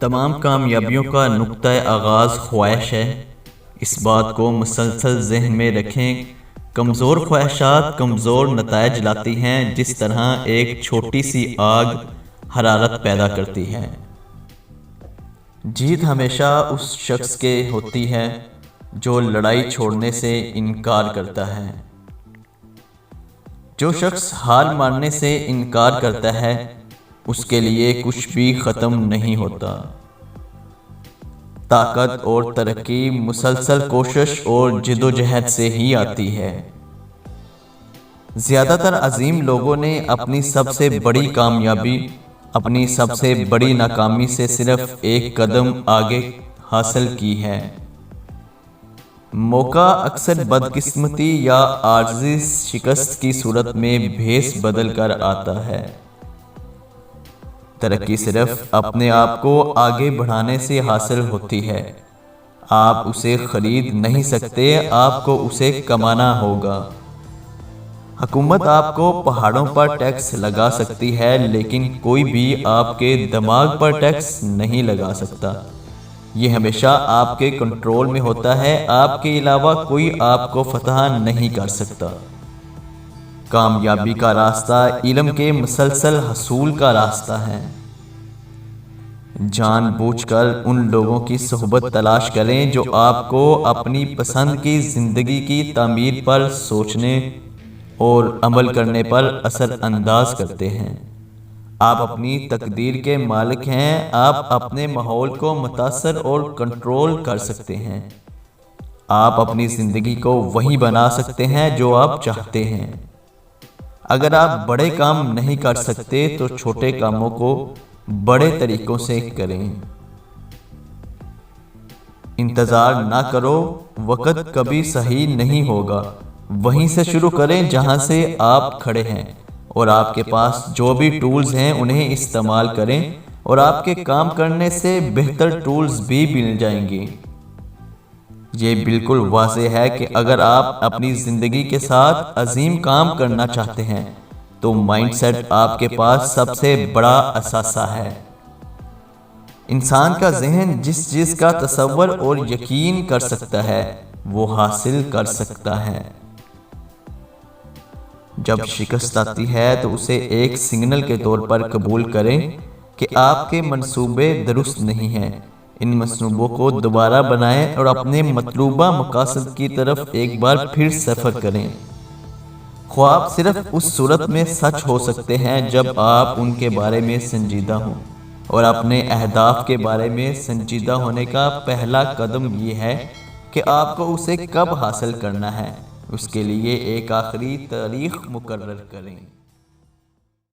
تمام کامیابیوں کا نقطہ آغاز خواہش ہے۔ اس بات کو مسلسل ذہن میں رکھیں۔ کمزور خواہشات کمزور نتائج لاتی ہیں، جس طرح ایک چھوٹی سی آگ حرارت پیدا کرتی ہے۔ جیت ہمیشہ اس شخص کے ہوتی ہے جو لڑائی چھوڑنے سے انکار کرتا ہے۔ جو شخص ہار ماننے سے انکار کرتا ہے، اس کے لیے کچھ بھی ختم نہیں ہوتا۔ طاقت اور ترقی مسلسل کوشش اور جدوجہد سے ہی آتی ہے۔ زیادہ تر عظیم لوگوں نے اپنی سب سے بڑی کامیابی اپنی سب سے بڑی ناکامی سے صرف ایک قدم آگے حاصل کی ہے۔ موقع اکثر بدقسمتی یا عارضی شکست کی صورت میں بھیس بدل کر آتا ہے۔ ترقی صرف اپنے آپ کو آگے بڑھانے سے حاصل ہوتی ہے۔ آپ اسے خرید نہیں سکتے، آپ کو اسے کمانا ہوگا۔ حکومت آپ کو پہاڑوں پر ٹیکس لگا سکتی ہے، لیکن کوئی بھی آپ کے دماغ پر ٹیکس نہیں لگا سکتا۔ یہ ہمیشہ آپ کے کنٹرول میں ہوتا ہے، آپ کے علاوہ کوئی آپ کو فتح نہیں کر سکتا۔ کامیابی کا راستہ علم کے مسلسل حصول کا راستہ ہے۔ جان بوجھ کر ان لوگوں کی صحبت تلاش کریں جو آپ کو اپنی پسند کی زندگی کی تعمیر پر سوچنے اور عمل کرنے پر اثر انداز کرتے ہیں۔ آپ اپنی تقدیر کے مالک ہیں، آپ اپنے ماحول کو متاثر اور کنٹرول کر سکتے ہیں۔ آپ اپنی زندگی کو وہی بنا سکتے ہیں جو آپ چاہتے ہیں۔ اگر آپ بڑے کام نہیں کر سکتے تو چھوٹے کاموں کو بڑے طریقوں سے کریں۔ انتظار نہ کرو، وقت کبھی صحیح نہیں ہوگا۔ وہیں سے شروع کریں جہاں سے آپ کھڑے ہیں، اور آپ کے پاس جو بھی ٹولز ہیں انہیں استعمال کریں، اور آپ کے کام کرنے سے بہتر ٹولز بھی مل جائیں گے۔ یہ بالکل واضح ہے کہ اگر آپ اپنی زندگی کے ساتھ عظیم کام کرنا چاہتے ہیں تو مائنڈ سیٹ آپ کے پاس سب سے بڑا اثاثہ ہے۔ انسان کا ذہن جس چیز کا تصور اور یقین کر سکتا ہے وہ حاصل کر سکتا ہے۔ جب شکست آتی ہے تو اسے ایک سگنل کے طور پر قبول کریں کہ آپ کے منصوبے درست نہیں ہیں۔ ان منصوبوں کو دوبارہ بنائیں اور اپنے مطلوبہ مقاصد کی طرف ایک بار پھر سفر کریں۔ خواب صرف اس صورت میں سچ ہو سکتے ہیں جب آپ ان کے بارے میں سنجیدہ ہوں، اور اپنے اہداف کے بارے میں سنجیدہ ہونے کا پہلا قدم یہ ہے کہ آپ کو اسے کب حاصل کرنا ہے، اس کے لیے ایک آخری تاریخ مقرر کریں۔